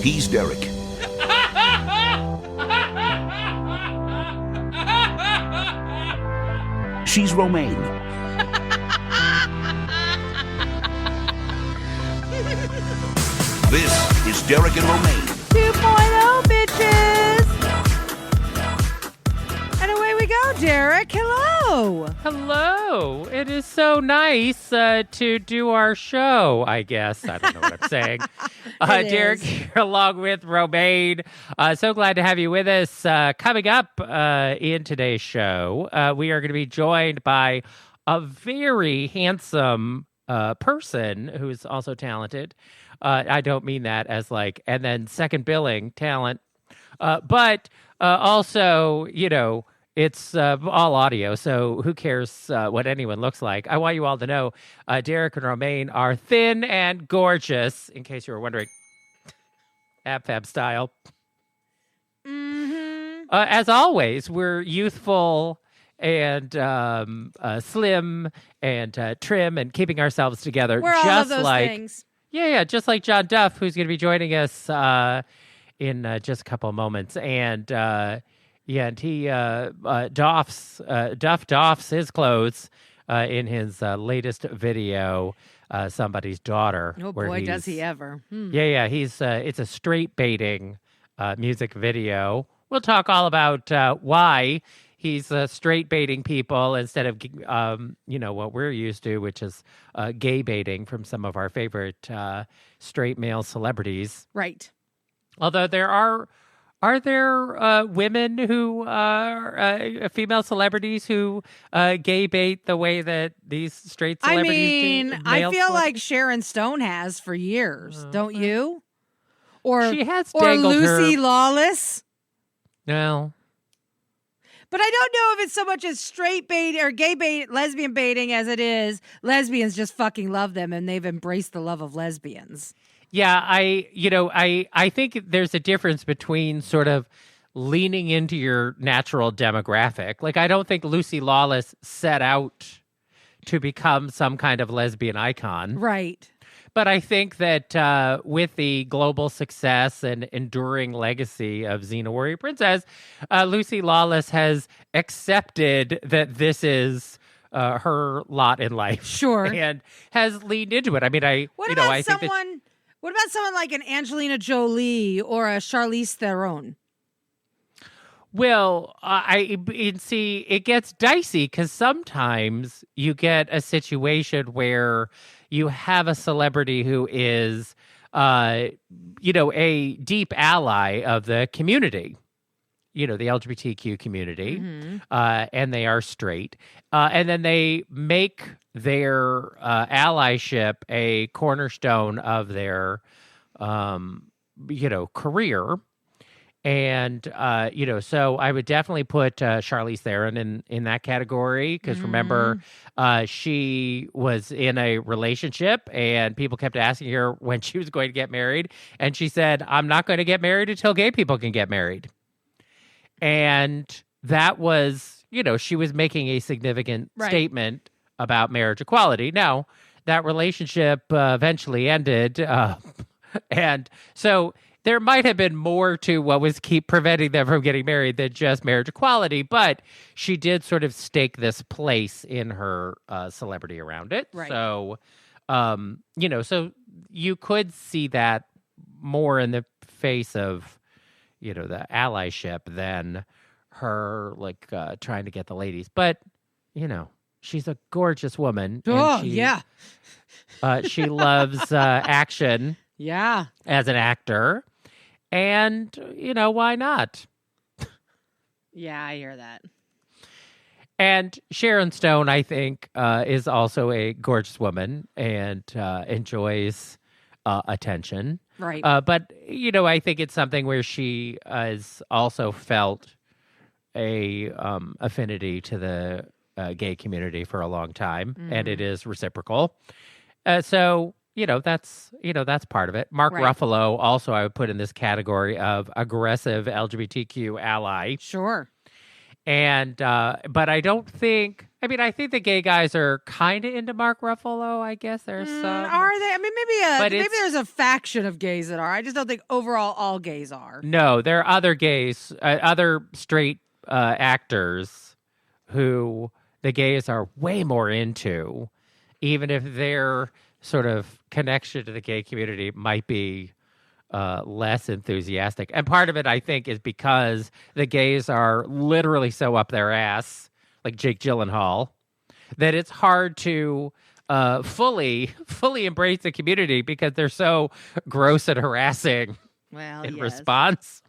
He's Derek. She's Romaine. This is Derek and Romaine. 2.0, bitches. And away we go, Derek. Hello. Hello. It is so nice to do our show, I guess. I don't know what I'm saying. Derek here along with Romaine. So glad to have you with us. Coming up in today's show, we are going to be joined by a very handsome person who's also talented. I don't mean that as like, and then second billing talent. But also, you know, it's all audio, so who cares what anyone looks like? I want you all to know Derek and Romaine are thin and gorgeous, in case you were wondering. Ab-fab style. Mm-hmm. As always, we're youthful and slim and trim and keeping ourselves together. We're just all of those like, things. Yeah, just like John Duff, who's going to be joining us in just a couple of moments. And and he doffs his clothes in his latest video, Somebody's Daughter. Oh boy, does he ever. Yeah, he's it's a straight baiting music video. We'll talk all about why he's straight baiting people instead of what we're used to, which is gay baiting from some of our favorite straight male celebrities. Right. Although there are there women who are female celebrities who gay bait the way that these straight celebrities do? I feel like Sharon Stone has for years, don't you? Or she has or dangled Lucy her... Lawless. No. But I don't know if it's so much as straight bait or gay bait, lesbian baiting as it is lesbians just fucking love them and they've embraced the love of lesbians. Yeah, I think there's a difference between sort of leaning into your natural demographic. Like, I don't think Lucy Lawless set out to become some kind of lesbian icon. Right. But I think that with the global success and enduring legacy of Xena Warrior Princess, Lucy Lawless has accepted that this is her lot in life. Sure. And has leaned into it. I mean, I think that... What about someone like an Angelina Jolie or a Charlize Theron? Well, see, it gets dicey because sometimes you get a situation where you have a celebrity who is, a deep ally of the community, the LGBTQ community, and they are straight. And then they make their allyship a cornerstone of their, career. And, so I would definitely put Charlize Theron in that category because remember, she was in a relationship and people kept asking her when she was going to get married. And she said, I'm not going to get married until gay people can get married. And that was, she was making a significant statement about marriage equality. Now, that relationship eventually ended. And so there might have been more to what was keep preventing them from getting married than just marriage equality, but she did sort of stake this place in her celebrity around it. Right. So, so you could see that more in the face of, the allyship than her like trying to get the ladies. But, she's a gorgeous woman. Oh, and yeah. She loves action. Yeah. As an actor. And, why not? Yeah, I hear that. And Sharon Stone, I think, is also a gorgeous woman and enjoys attention. Right. But, I think it's something where she has also felt a affinity to the gay community for a long time, and it is reciprocal. So, that's part of it. Mark Ruffalo also I would put in this category of aggressive LGBTQ ally. Sure. And, but I don't think, I mean, I think the gay guys are kind of into Mark Ruffalo. I guess there's some. Are they? I mean, But maybe it's- there's a faction of gays that are. I just don't think overall all gays are. No, there are other gays, other straight actors who the gays are way more into, even if their sort of connection to the gay community might be less enthusiastic. And part of it, I think, is because the gays are literally so up their ass, like Jake Gyllenhaal, that it's hard to fully embrace the community because they're so gross and harassing Well, in yes. response.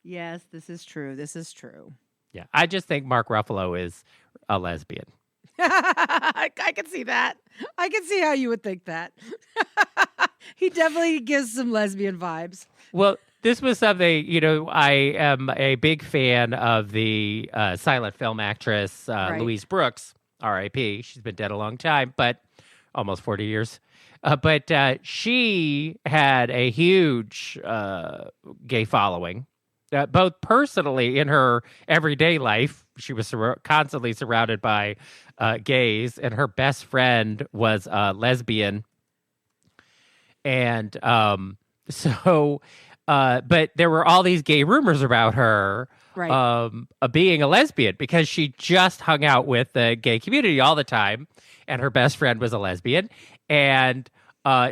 Yes, this is true. This is true. Yeah, I just think Mark Ruffalo is a lesbian. I can see that. I can see how you would think that. He definitely gives some lesbian vibes. Well, this was something, I am a big fan of the silent film actress Right. Louise Brooks, R.I.P. She's been dead a long time, but almost 40 years. But she had a huge gay following, both personally in her everyday life. She was constantly surrounded by gays, and her best friend was a lesbian. And but there were all these gay rumors about her Right. being a lesbian because she just hung out with the gay community all the time, and her best friend was a lesbian, and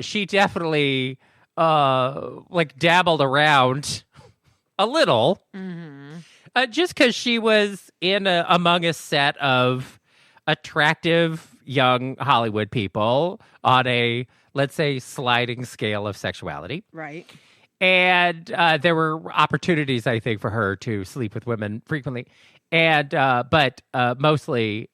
she definitely dabbled around a little, just because she was among a set of attractive young Hollywood people on a, let's say, sliding scale of sexuality. Right. And there were opportunities, I think, for her to sleep with women frequently. And but mostly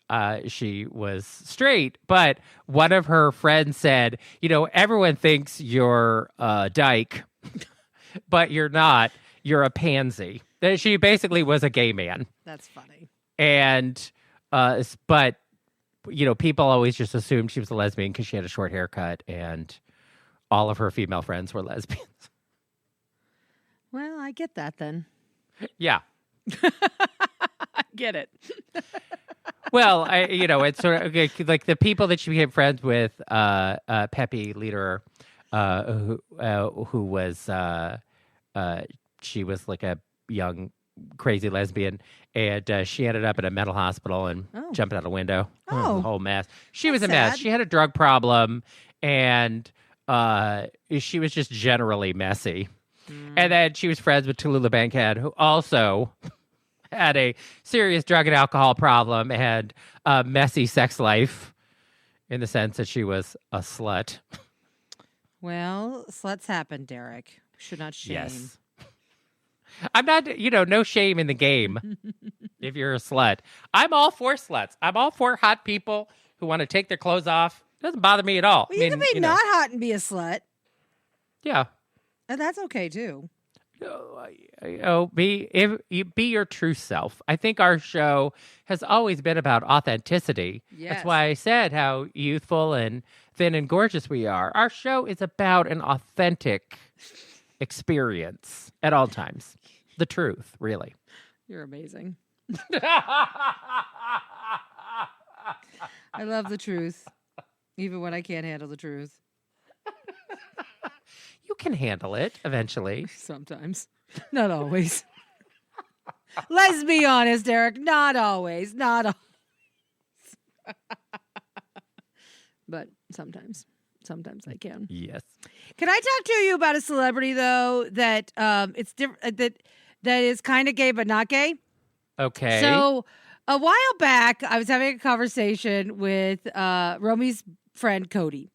she was straight. But one of her friends said, everyone thinks you're a dyke, but you're not. You're a pansy. That she basically was a gay man. That's funny. And but people always just assumed she was a lesbian because she had a short haircut, and all of her female friends were lesbians. Well, I get that then. Yeah. I get it. Well, it's sort of like the people that she became friends with, Pepe Leder, who was, she was like a young, crazy lesbian, and she ended up in a mental hospital and jumped out a window. Oh. It was a whole mess. She was a That's mess. sad. She had a drug problem, and she was just generally messy. And then she was friends with Tallulah Bankhead, who also had a serious drug and alcohol problem and a messy sex life, in the sense that she was a slut. Well, sluts happen, Derek. Should not shame. Yes. I'm not, no shame in the game if you're a slut. I'm all for sluts. I'm all for hot people who want to take their clothes off. It doesn't bother me at all. Well, you can be not hot and be a slut. Yeah. And that's okay, too. Be your true self. I think our show has always been about authenticity. Yes. That's why I said how youthful and thin and gorgeous we are. Our show is about an authentic experience at all times. The truth, really. You're amazing. I love the truth, even when I can't handle the truth. You can handle it eventually. Sometimes. Not always. Let's be honest, Eric. Not always. Not always. But sometimes. Sometimes I can. Yes. Can I talk to you about a celebrity, though, that it's different, that is kind of gay but not gay? Okay. So a while back, I was having a conversation with Romy's friend, Cody.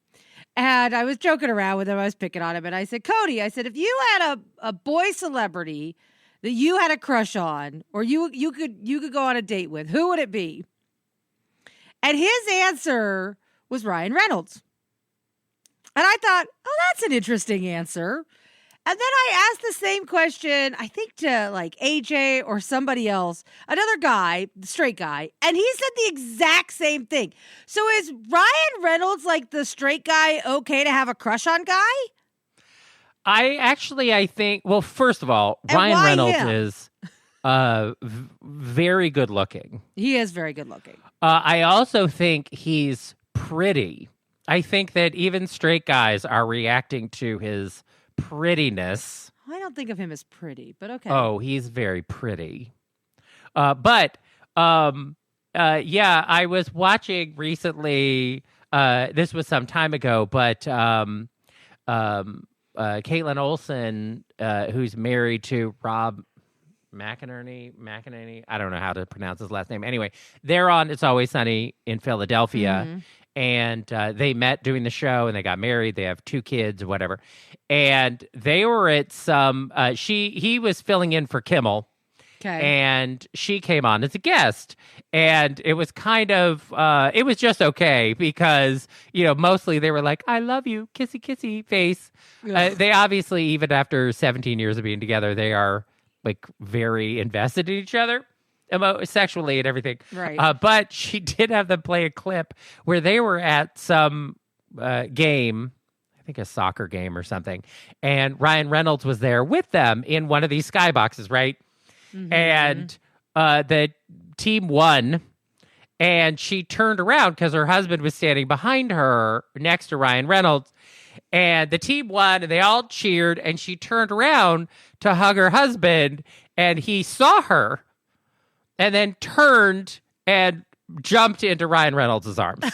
And I was joking around with him. I was picking on him. And I said, Cody, if you had a boy celebrity that you had a crush on, or you could go on a date with, who would it be? And his answer was Ryan Reynolds. And I thought, oh, that's an interesting answer. And then I asked the same question, I think to like AJ or somebody else, another guy, straight guy, and he said the exact same thing. So is Ryan Reynolds like the straight guy okay to have a crush on guy? I think, well, first of all, And Ryan why Reynolds him? is very good looking. He is very good looking. I also think he's pretty. I think that even straight guys are reacting to his prettiness. I don't think of him as pretty, but okay. Oh, he's very pretty. But I was watching recently. This was some time ago, but Caitlin Olsen, who's married to Rob McInerney. I don't know how to pronounce his last name. Anyway, they're on It's Always Sunny in Philadelphia, and they met doing the show, and they got married. They have 2 kids, whatever. And they were at some. He was filling in for Kimmel. Okay. And she came on as a guest, and it was kind of, it was just okay because, mostly they were like, I love you, kissy, kissy face. They obviously, even after 17 years of being together, they are like very invested in each other sexually and everything. Right. But she did have them play a clip where they were at some game, I think a soccer game or something, and Ryan Reynolds was there with them in one of these skyboxes, right? And the team won, and she turned around because her husband was standing behind her next to Ryan Reynolds, and the team won, and they all cheered, and she turned around to hug her husband, and he saw her and then turned and jumped into Ryan Reynolds' arms.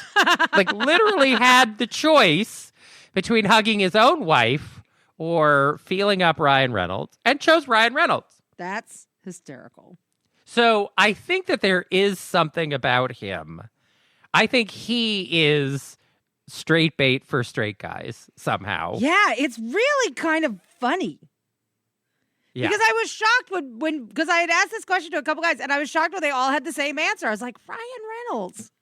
Like literally had the choice between hugging his own wife or feeling up Ryan Reynolds, and chose Ryan Reynolds. That's hysterical. So I think that there is something about him. I think he is straight bait for straight guys somehow. Yeah, it's really kind of funny. Yeah. Because I was shocked because I had asked this question to a couple guys, and I was shocked when they all had the same answer. I was like, Ryan Reynolds.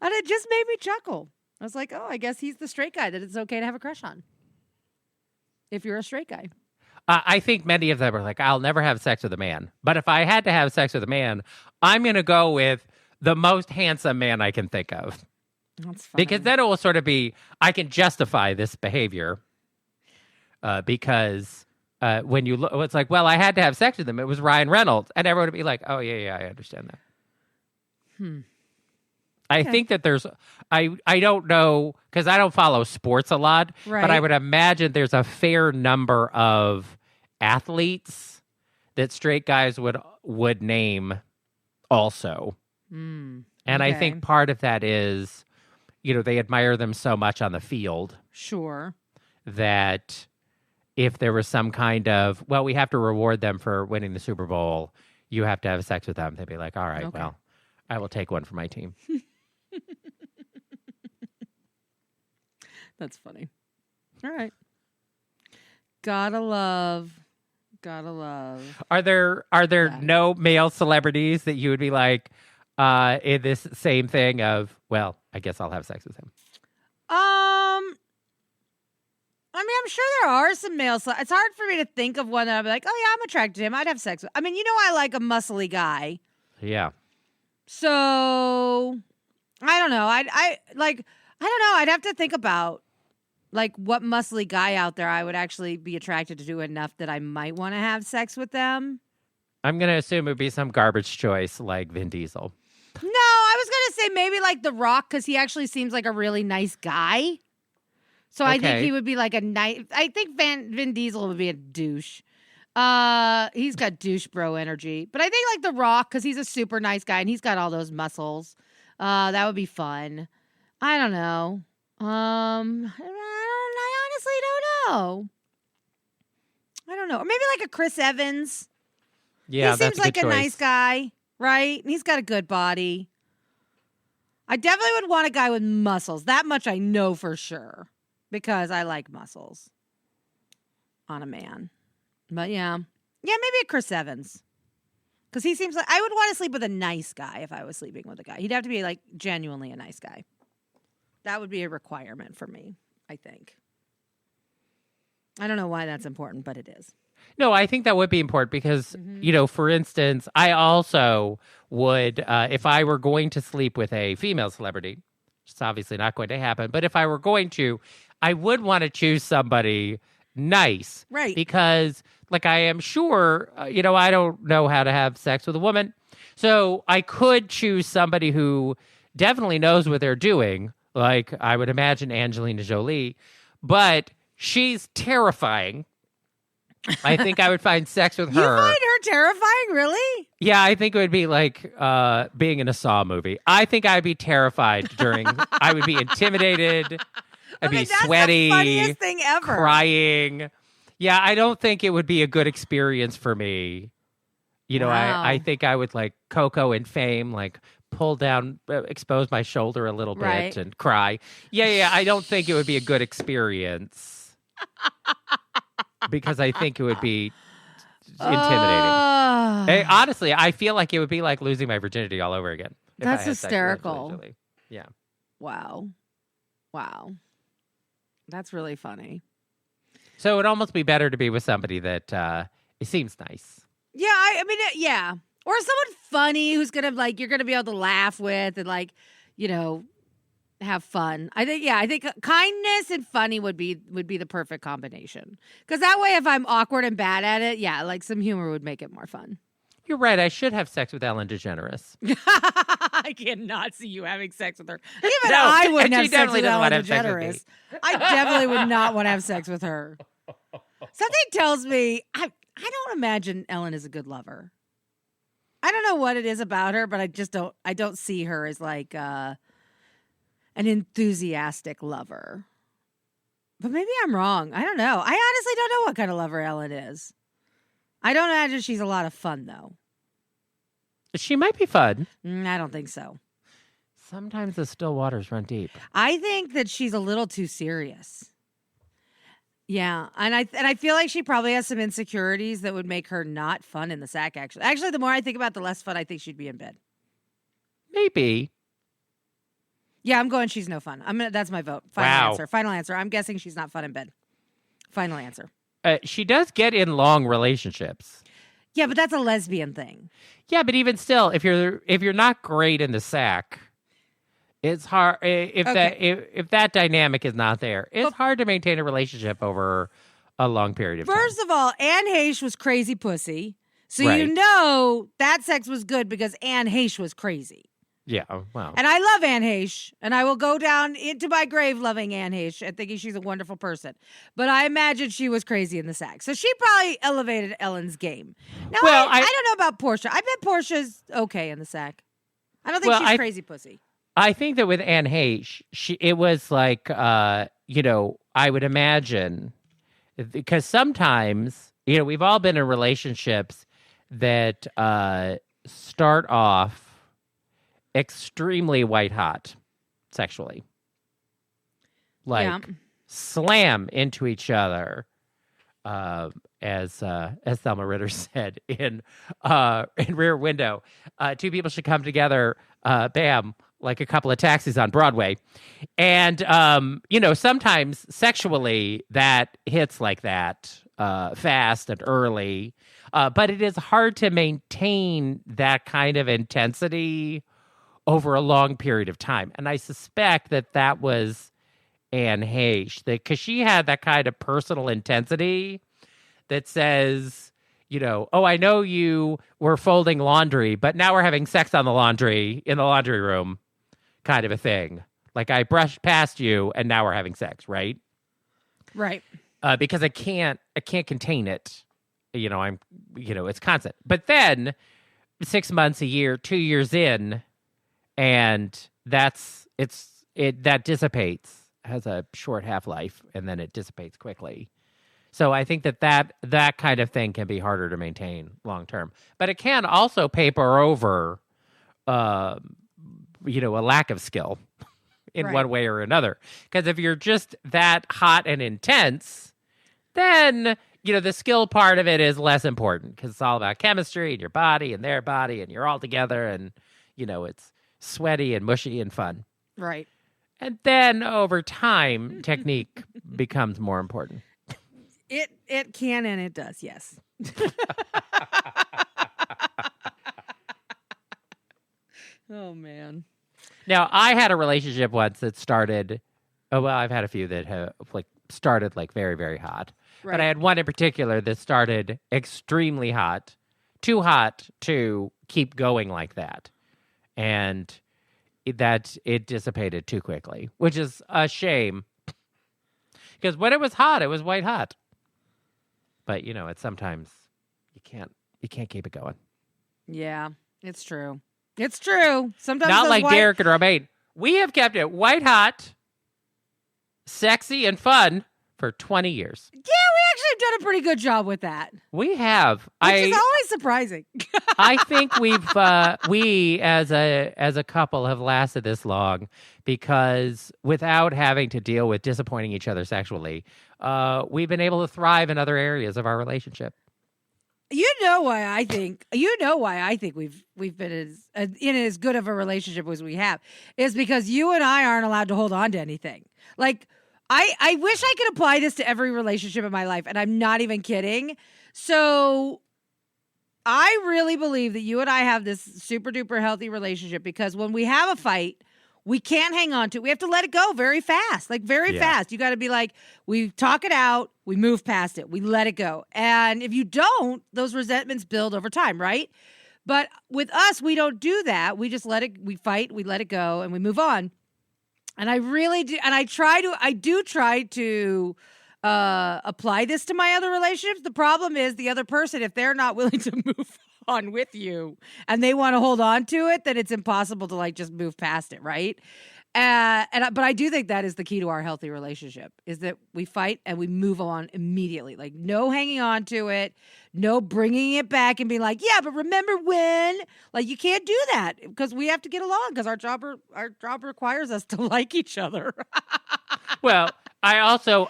And it just made me chuckle. I was like, oh, I guess he's the straight guy that it's okay to have a crush on. If you're a straight guy. I think many of them are like, I'll never have sex with a man. But if I had to have sex with a man, I'm going to go with the most handsome man I can think of. That's funny. Because then it will sort of be, I can justify this behavior. Because when you look, it's like, well, I had to have sex with him. It was Ryan Reynolds. And everyone would be like, oh, yeah, I understand that. I think that there's, I don't know, because I don't follow sports a lot, but I would imagine there's a fair number of athletes that straight guys would name also. And I think part of that is, they admire them so much on the field. Sure. That if there was some kind of, well, we have to reward them for winning the Super Bowl, you have to have sex with them. They'd be like, all right, well, I will take one for my team. That's funny. All right. Gotta love. Are there no male celebrities that you would be like in this same thing of, well, I guess I'll have sex with him? I mean, I'm sure there are some male. It's hard for me to think of one that I'd be like, oh yeah, I'm attracted to him. I'd have sex with. I mean, I like a muscly guy. Yeah. So I don't know. I don't know. I'd have to think about like what muscly guy out there I would actually be attracted to enough that I might want to have sex with them. I'm going to assume it would be some garbage choice like Vin Diesel. No, I was going to say maybe like The Rock because he actually seems like a really nice guy. So I think he would be like a nice. I think Vin Diesel would be a douche. He's got douche bro energy. But I think like The Rock because he's a super nice guy and he's got all those muscles. That would be fun. I don't know. I honestly don't know. I don't know. Or maybe like a Chris Evans. Yeah, he seems like a choice. nice guy, right? And he's got a good body. I definitely would want a guy with muscles. That much I know for sure. Because I like muscles on a man. But yeah. Yeah, maybe a Chris Evans. Because he seems like I would want to sleep with a nice guy if I was sleeping with a guy. He'd have to be like genuinely a nice guy. That would be a requirement for me, I think. I don't know why that's important, but it is. No, I think that would be important because, for instance, I also would, if I were going to sleep with a female celebrity, which is obviously not going to happen, but if I were going to, I would want to choose somebody nice. Right. Because Like, I am sure, I don't know how to have sex with a woman. So I could choose somebody who definitely knows what they're doing. Like, I would imagine Angelina Jolie, but she's terrifying. I think I would find sex with her. You find her terrifying, really? Yeah, I think it would be like being in a Saw movie. I think I'd be terrified I would be intimidated. I'd be sweaty. That's the funniest thing ever. Crying. Yeah, I don't think it would be a good experience for me. Wow. I think I would like Coco in Fame, like pull down, expose my shoulder a little bit and cry. Yeah, I don't think it would be a good experience because I think it would be intimidating. Hey, honestly, I feel like it would be like losing my virginity all over again. That's hysterical. Yeah. Wow. That's really funny. So it'd almost be better to be with somebody that it seems nice. Yeah, I mean, yeah. Or someone funny who's gonna you're gonna be able to laugh with and have fun. I think kindness and funny would be the perfect combination. Because that way, if I'm awkward and bad at it, like some humor would make it more fun. You're right. I should have sex with Ellen DeGeneres. I cannot see you having sex with her. Even I wouldn't have sex with Ellen DeGeneres. I definitely would not want to have sex with her. Something tells me I don't imagine Ellen is a good lover. I don't know what it is about her, but I don't see her as like an enthusiastic lover. But maybe I'm wrong. I don't know. I honestly don't know what kind of lover Ellen is. I don't imagine she's a lot of fun, though. She might be fun. I don't think so. Sometimes the still waters run deep. I think that she's a little too serious. Yeah, and I feel like she probably has some insecurities that would make her not fun in the sack, actually, the more I think about it, the less fun I think she'd be in bed. Maybe. Yeah, I'm going she's no fun. That's my vote. Final answer. I'm guessing she's not fun in bed. Final answer. She does get in long relationships. Yeah, but that's a lesbian thing. Yeah, but even still, if you're not great in the sack, it's hard if that dynamic is not there. It's hard to maintain a relationship over a long period of time. First of all, Anne Heche was crazy pussy. So right. that sex was good because Anne Heche was crazy. Yeah, wow. And I love Anne Heche, and I will go down into my grave loving Anne Heche and thinking she's a wonderful person. But I imagine she was crazy in the sack. So she probably elevated Ellen's game. Now, I don't know about Portia. I bet Portia's okay in the sack. I don't think she's crazy pussy. I think that with Anne Heche, it was like, I would imagine, because sometimes, we've all been in relationships that start off extremely white hot sexually, slam into each other, as Thelma Ritter said in Rear Window. Two people should come together, bam, like a couple of taxis on Broadway. And sometimes sexually that hits like that, fast and early, but it is hard to maintain that kind of intensity over a long period of time. And I suspect that was Anne Heche, because she had that kind of personal intensity that says, I know you were folding laundry, but now we're having sex on the laundry in the laundry room, kind of a thing. Like, I brushed past you and now we're having sex, right? Right. Because I can't contain it. It's constant. But then 6 months, a year, 2 years in, and that dissipates, has a short half-life, and then it dissipates quickly. So I think that kind of thing can be harder to maintain long-term. But it can also paper over, a lack of skill in one way or another. Because if you're just that hot and intense, then, the skill part of it is less important, because it's all about chemistry and your body and their body, and you're all together, and, it's sweaty and mushy and fun. Right. And then over time, technique becomes more important. It can and it does, yes. Oh, man. Now, I had a relationship once that started Oh, well, I've had a few that have like started like very, very hot. Right. But I had one in particular that started extremely hot, too hot to keep going like that. And it dissipated too quickly, which is a shame. Because when it was hot, it was white hot. But, it's sometimes you can't keep it going. Yeah, it's true. It's true. Sometimes Not those like white... Derek and Romaine. We have kept it white hot, sexy, and fun for 20 years. Yeah, we actually have done a pretty good job with that. We have. Which is always surprising. I think we as a couple have lasted this long because without having to deal with disappointing each other sexually, we've been able to thrive in other areas of our relationship. You know why I think we've been in as good of a relationship as we have is because you and I aren't allowed to hold on to anything. Like I wish I could apply this to every relationship in my life, and I'm not even kidding. So I really believe that you and I have this super duper healthy relationship because when we have a fight, we can't hang on to it. We have to let it go very fast, fast. You got to be like, we talk it out, we move past it, we let it go. And if you don't, those resentments build over time, right? But with us, we don't do that. We just we fight, we let it go, and we move on. And I really do. And I do try to apply this to my other relationships. The problem is the other person, if they're not willing to move on with you and they want to hold on to it, then it's impossible to like just move past it. Right. But I do think that is the key to our healthy relationship is that we fight and we move on immediately. Like no hanging on to it, no bringing it back and being like, yeah, but remember when? Like you can't do that because we have to get along because our job requires us to like each other. Well,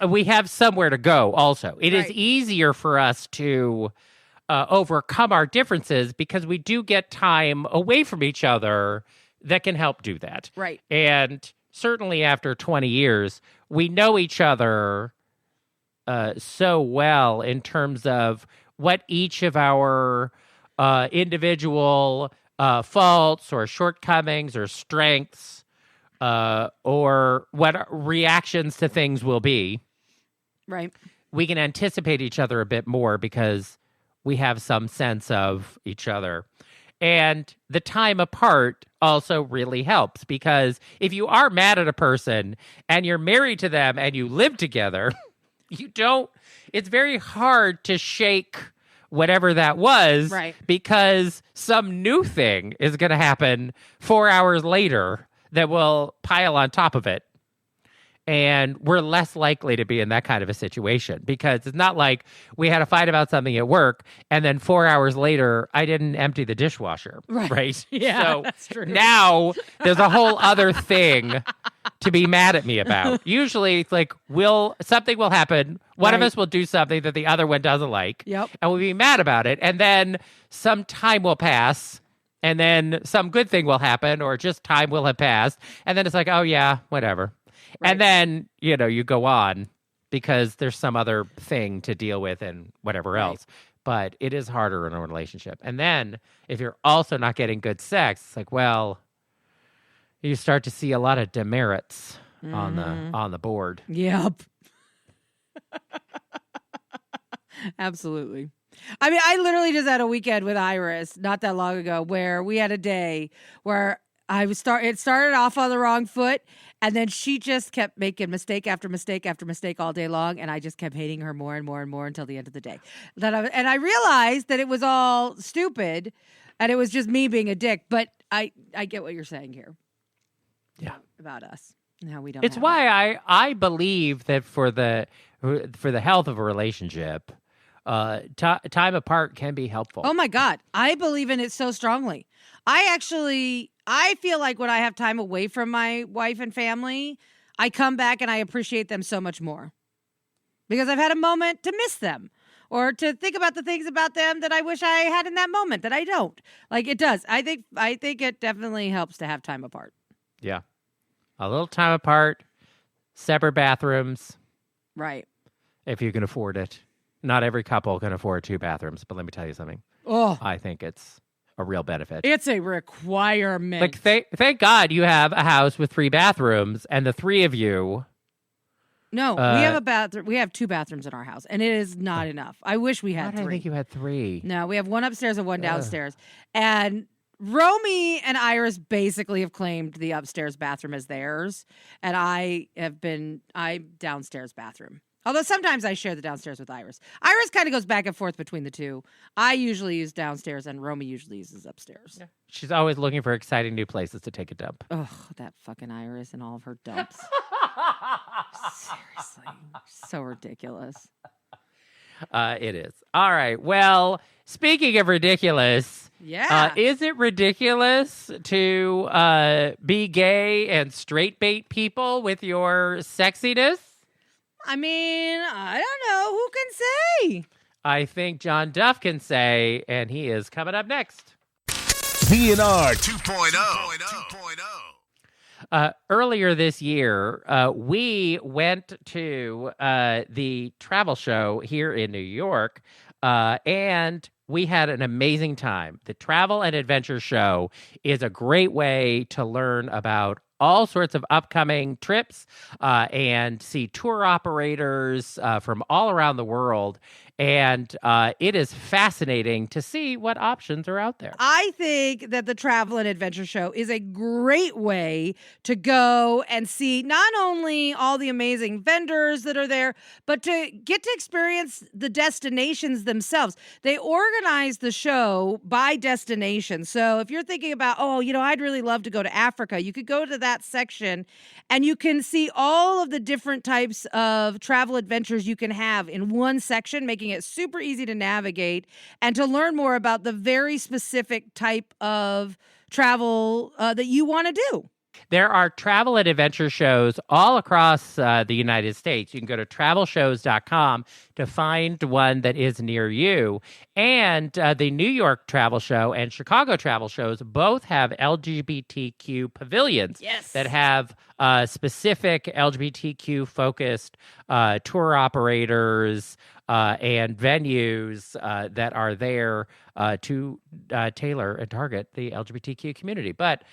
we have somewhere to go also. It is easier for us to overcome our differences because we do get time away from each other that can help do that. Right. And certainly after 20 years, we know each other so well in terms of what each of our individual faults or shortcomings or strengths or what reactions to things will be. Right. We can anticipate each other a bit more because we have some sense of each other. And the time apart also really helps because if you are mad at a person and you're married to them and you live together, it's very hard to shake whatever that was because some new thing is going to happen 4 hours later that will pile on top of it. And we're less likely to be in that kind of a situation because it's not like we had a fight about something at work and then 4 hours later, I didn't empty the dishwasher. Right? Yeah, so that's true. Now there's a whole other thing to be mad at me about. Usually it's like something will happen. One of us will do something that the other one doesn't like. Yep. And we'll be mad about it. And then some time will pass. And then some good thing will happen or just time will have passed. And then it's like, oh yeah, whatever. Right. And then, you go on because there's some other thing to deal with and whatever else. But it is harder in a relationship. And then if you're also not getting good sex, it's like, well, you start to see a lot of demerits on the board. Yep. Absolutely. I mean, I literally just had a weekend with Iris not that long ago where we had a day where it started off on the wrong foot. And then she just kept making mistake after mistake after mistake all day long. And I just kept hating her more and more and more until the end of the day. And I realized that it was all stupid and it was just me being a dick. But I get what you're saying here. Yeah. About us and how we don't. It's why I believe that for the health of a relationship, time apart can be helpful. Oh my God. I believe in it so strongly. I feel like when I have time away from my wife and family, I come back and I appreciate them so much more because I've had a moment to miss them or to think about the things about them that I wish I had in that moment that I don't. Like it does. I think it definitely helps to have time apart. Yeah. A little time apart, separate bathrooms. Right. If you can afford it. Not every couple can afford 2 bathrooms, but let me tell you something. Oh, I think it's a real benefit. It's a requirement. Like, thank God you have a house with 3 bathrooms, and the 3 of you No, we have a bathroom. We have 2 bathrooms in our house, and it is not enough. I wish we had 3. I think you had 3. No, we have one upstairs and one downstairs. And Romy and Iris basically have claimed the upstairs bathroom as theirs, and I'm downstairs bathroom. Although sometimes I share the downstairs with Iris. Iris kind of goes back and forth between the two. I usually use downstairs, and Romy usually uses upstairs. Yeah. She's always looking for exciting new places to take a dump. Ugh, that fucking Iris and all of her dumps. Seriously. So ridiculous. It is. All right. Well, speaking of ridiculous, is it ridiculous to be gay and straight bait people with your sexiness? I mean, I don't know. Who can say? I think John Duff can say, and he is coming up next. VNR 2.0. Earlier this year, we went to the travel show here in New York, and we had an amazing time. The Travel and Adventure Show is a great way to learn about all sorts of upcoming trips and see tour operators from all around the world. And it is fascinating to see what options are out there. I think that the Travel and Adventure Show is a great way to go and see not only all the amazing vendors that are there, but to get to experience the destinations themselves. They organize the show by destination. So if you're thinking about, I'd really love to go to Africa, you could go to that section and you can see all of the different types of travel adventures you can have in one section, making it super easy to navigate and to learn more about the very specific type of travel that you want to do. There are travel and adventure shows all across the United States. You can go to travelshows.com to find one that is near you. And the New York Travel Show and Chicago Travel Shows both have LGBTQ pavilions that have specific LGBTQ-focused tour operators and venues that are there to tailor and target the LGBTQ community. But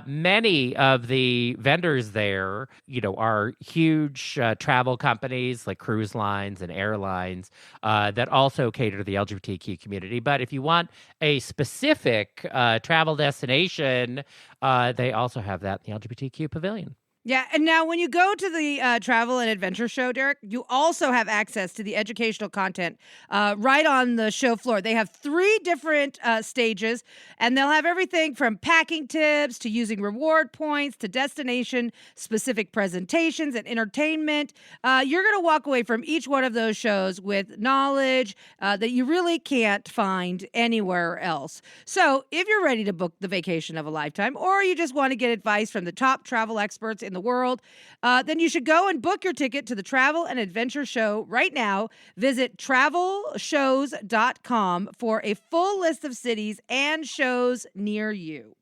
many of the vendors there, are huge travel companies like cruise lines and airlines that also cater to the LGBTQ community. But if you want a specific travel destination, they also have that in the LGBTQ pavilion. Yeah, and now when you go to the Travel and Adventure Show, Derek, you also have access to the educational content right on the show floor. They have 3 different stages, and they'll have everything from packing tips to using reward points to destination-specific presentations and entertainment. You're going to walk away from each one of those shows with knowledge that you really can't find anywhere else. So if you're ready to book the vacation of a lifetime, or you just want to get advice from the top travel experts in the world, then you should go and book your ticket to the Travel and Adventure Show right now. Visit travelshows.com for a full list of cities and shows near you.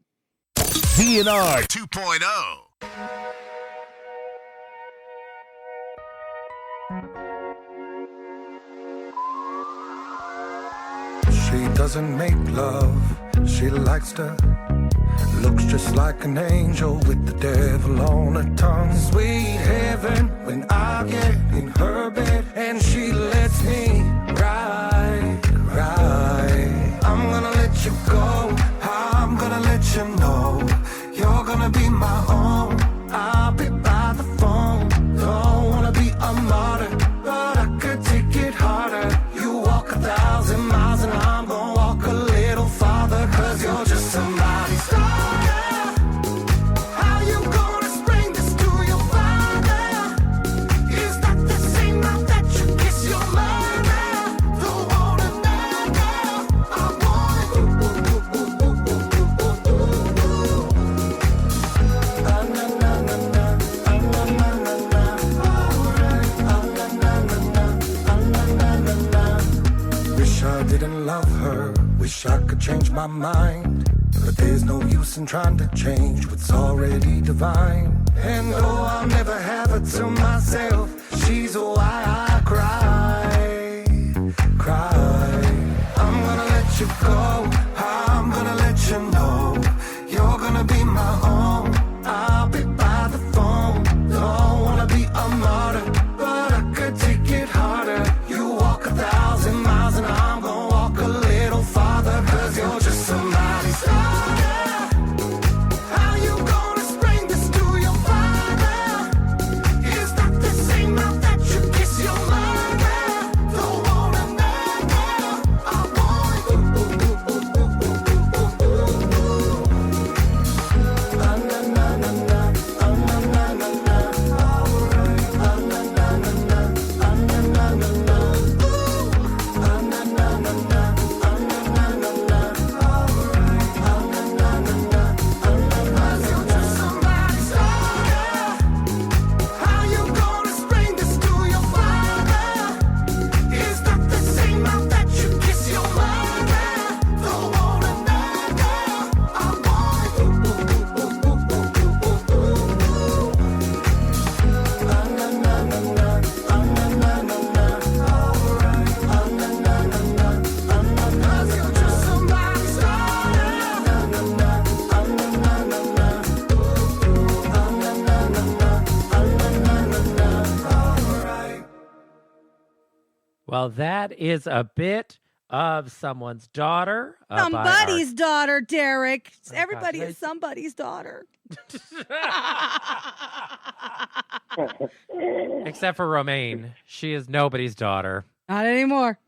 VNR 2.0. She doesn't make love, she likes to. Looks just like an angel with the devil on her tongue. Sweet heaven when I get in her bed and she lets me ride. I'm gonna let you go, I'm gonna let you know you're gonna be my own. I'll be by the phone. Don't wanna be a martyr, but I could take it harder. You walk 1,000 miles and I'm gonna walk a little farther, 'cause you're just somebody's star. Wish I could change my mind, but there's no use in trying to change what's already divine. And though I'll never have her to myself, she's why I cry. I'm gonna let you go, I'm gonna let you know you're gonna be my own. I'll be by the phone. Don't wanna be a martyr, but Well, that is a bit of someone's daughter. Somebody's daughter, Derek. Oh, Everybody God, is somebody's daughter. Except for Romaine. She is nobody's daughter. Not anymore.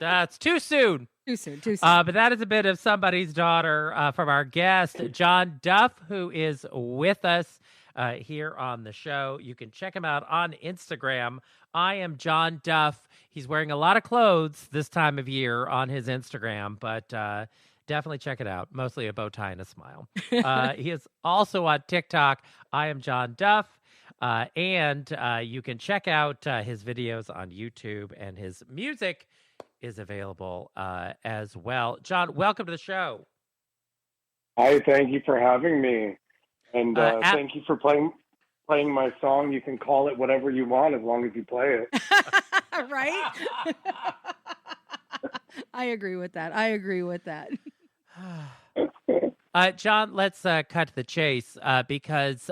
That's too soon. Too soon. But that is a bit of somebody's daughter from our guest, John Duff, who is with us here on the show. You can check him out on Instagram. I am John Duff. He's wearing a lot of clothes this time of year on his Instagram, but definitely check it out. Mostly a bow tie and a smile. He is also on TikTok. I am John Duff. And you can check out his videos on YouTube, and his music is available as well. John, welcome to the show. Hi, thank you for having me. And thank you for playing my song. You can call it whatever you want as long as you play it. Right? I agree with that. John, let's cut to the chase because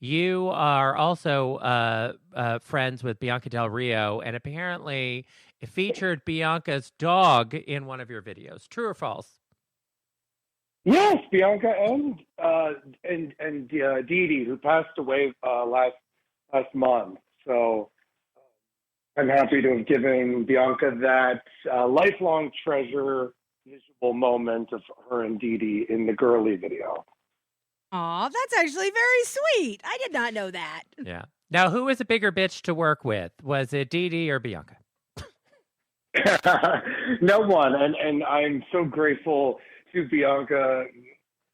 you are also friends with Bianca Del Rio, and apparently featured Bianca's dog in one of your videos. True or false? Yes, Bianca and Dee Dee, who passed away last month. So I'm happy to have given Bianca that lifelong treasure visual moment of her and Dee Dee in the Girly video. Aw, that's actually very sweet. I did not know that. Yeah. Now, who was a bigger bitch to work with? Was it Dee Dee or Bianca? No one. And I'm so grateful to Bianca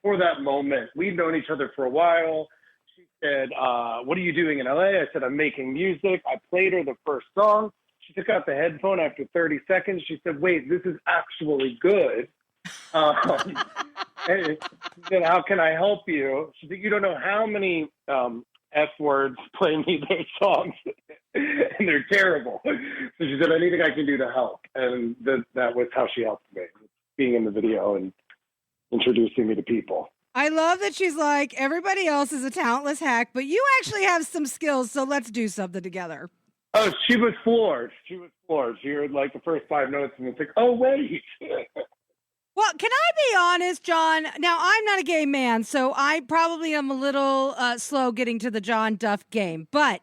for that moment. We've known each other for a while. She said, what are you doing in LA? I said, I'm making music. I played her the first song. She took out the headphone after 30 seconds. She said, wait, this is actually good. And she said, how can I help you? She said, you don't know how many F words play me their songs, and they're terrible. So she said, anything I can do to help. And that was how she helped me, being in the video and introducing me to people. I love that she's like, everybody else is a talentless hack, but you actually have some skills, so let's do something together. Oh, she was floored. She heard like the first 5 notes and it's like, oh, wait. Well, can I be honest, John? Now, I'm not a gay man, so I probably am a little slow getting to the John Duff game. But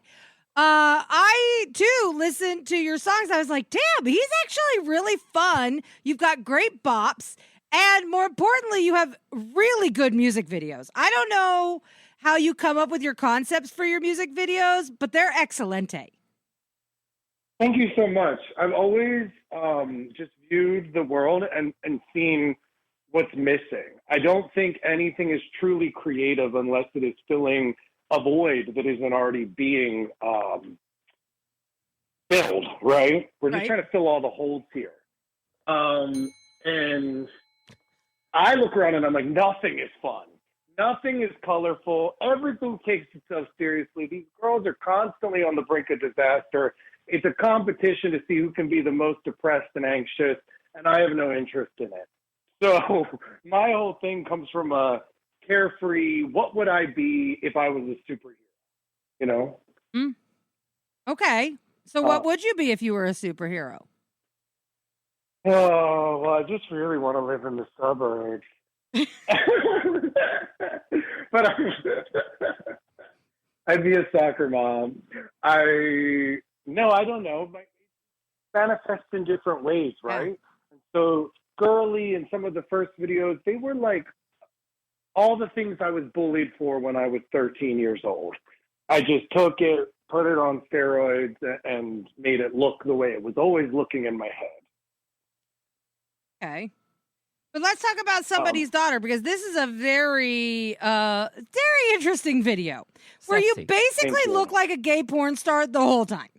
I, too, listened to your songs. I was like, damn, he's actually really fun. You've got great bops. And more importantly, you have really good music videos. I don't know how you come up with your concepts for your music videos, but they're excelente. Thank you so much. I've always just viewed the world and seen what's missing. I don't think anything is truly creative unless it is filling a void that isn't already being filled, right? We're just trying to fill all the holes here. And I look around and I'm like, nothing is fun. Nothing is colorful. Everything takes itself seriously. These girls are constantly on the brink of disaster. It's a competition to see who can be the most depressed and anxious, and I have no interest in it. So my whole thing comes from a carefree, what would I be if I was a superhero? You know? Mm. Okay. So what would you be if you were a superhero? Oh, well, I just really want to live in the suburbs. But I'd be a soccer mom. No, I don't know. Manifest in different ways, right? Yeah. And so Girly and some of the first videos, they were like all the things I was bullied for when I was 13 years old. I just took it, put it on steroids, and made it look the way it was always looking in my head. Okay. But let's talk about somebody's daughter, because this is a very, very interesting video where you basically look like a gay porn star the whole time.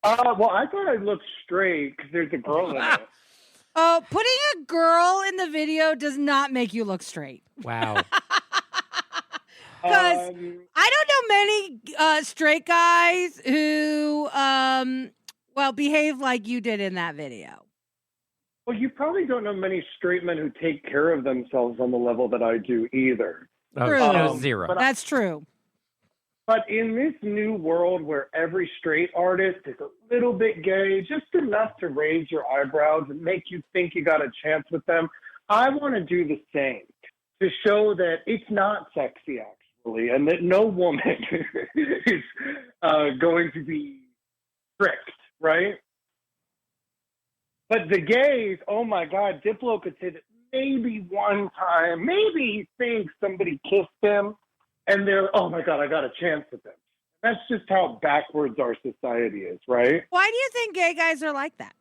Well, I thought I looked straight because there's a girl in it. Putting a girl in the video does not make you look straight. Wow. Because I don't know many straight guys who, behave like you did in that video. Well, you probably don't know many straight men who take care of themselves on the level that I do either. Oh, zero. That's true. But in this new world where every straight artist is a little bit gay, just enough to raise your eyebrows and make you think you got a chance with them, I want to do the same to show that it's not sexy, actually, and that no woman is going to be tricked, right? But the gays, oh my God, Diplo could say that maybe one time, maybe he thinks somebody kissed him, and they're, oh my God, I got a chance with them. That's just how backwards our society is, right? Why do you think gay guys are like that?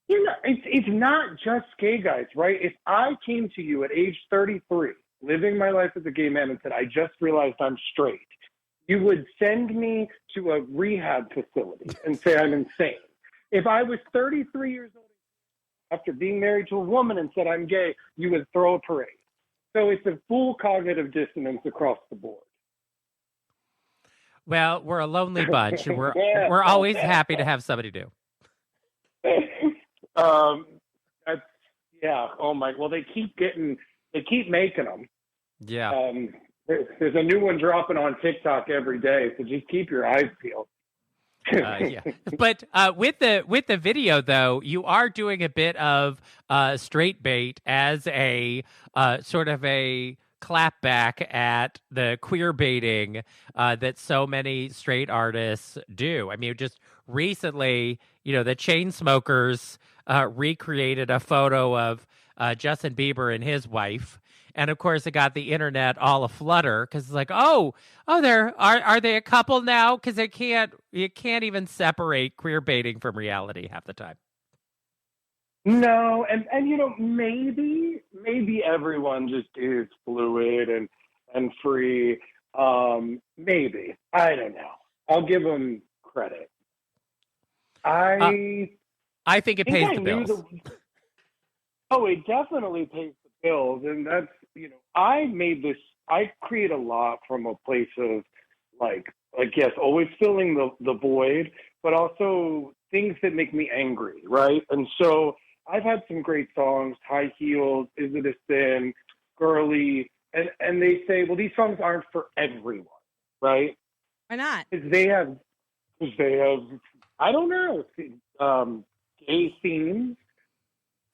You know, it's not just gay guys, right? If I came to you at age 33, living my life as a gay man, and said, I just realized I'm straight, you would send me to a rehab facility and say I'm insane. If I was 33 years old after being married to a woman and said I'm gay, you would throw a parade. So it's a full cognitive dissonance across the board. Well, we're a lonely bunch, and we're always happy to have somebody do. That's, yeah. Oh my. Well, they keep making them. Yeah. There's a new one dropping on TikTok every day, so just keep your eyes peeled. Yeah, but with the video though, you are doing a bit of straight bait as a sort of a clapback at the queer baiting that so many straight artists do. I mean, just recently, the Chainsmokers recreated a photo of Justin Bieber and his wife. And of course, it got the internet all aflutter because it's like, are they a couple now? Because you can't even separate queer baiting from reality half the time. No, and maybe everyone just is fluid and free. Maybe, I don't know. I'll give them credit. I think it pays the bills. It definitely pays the bills, and that's I create a lot from a place of always filling the void, but also things that make me angry, right? And so I've had some great songs, High Heels, Is It a Sin, Girly, and they say, well, these songs aren't for everyone, right? Why not? Because they have, I don't know, gay themes.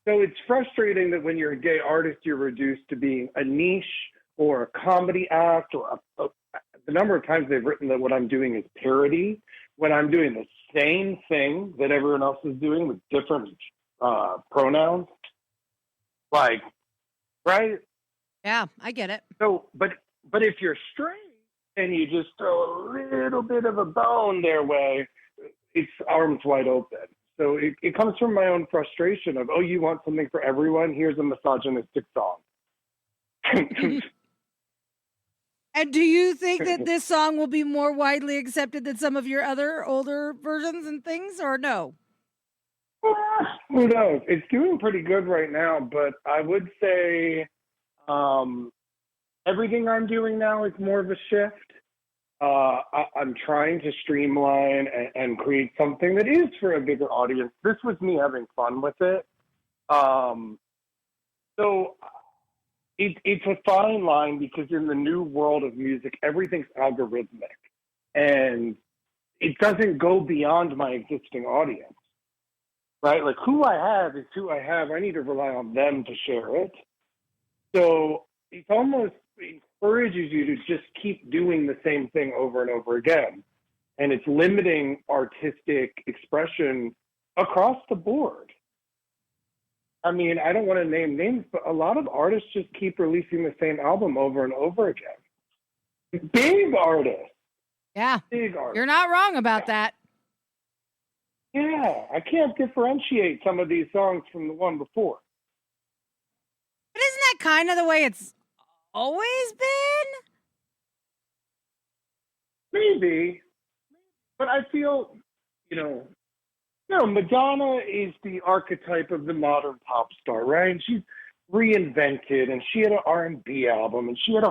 So it's frustrating that when you're a gay artist, you're reduced to being a niche or a comedy act, or the number of times they've written that what I'm doing is parody, when I'm doing the same thing that everyone else is doing with different pronouns. Right? Yeah, I get it. So, but if you're straight and you just throw a little bit of a bone their way, it's arms wide open. So it comes from my own frustration of, you want something for everyone? Here's a misogynistic song. And do you think that this song will be more widely accepted than some of your other older versions and things, or no? Who knows? It's doing pretty good right now, but I would say everything I'm doing now is more of a shift. I'm trying to streamline and create something that is for a bigger audience. This was me having fun with it. So it's a fine line, because in the new world of music, everything's algorithmic, and it doesn't go beyond my existing audience, right? Like, who I have is who I have. I need to rely on them to share it. So it almost encourages you to just keep doing the same thing over and over again. And it's limiting artistic expression across the board. I mean, I don't want to name names, but a lot of artists just keep releasing the same album over and over again. Big artists. Yeah. Big artists. You're not wrong about that. Yeah. I can't differentiate some of these songs from the one before. But isn't that kind of the way it's always been? Maybe. But I feel, Madonna is the archetype of the modern pop star, right? And she's reinvented, and she had an R&B album, and she had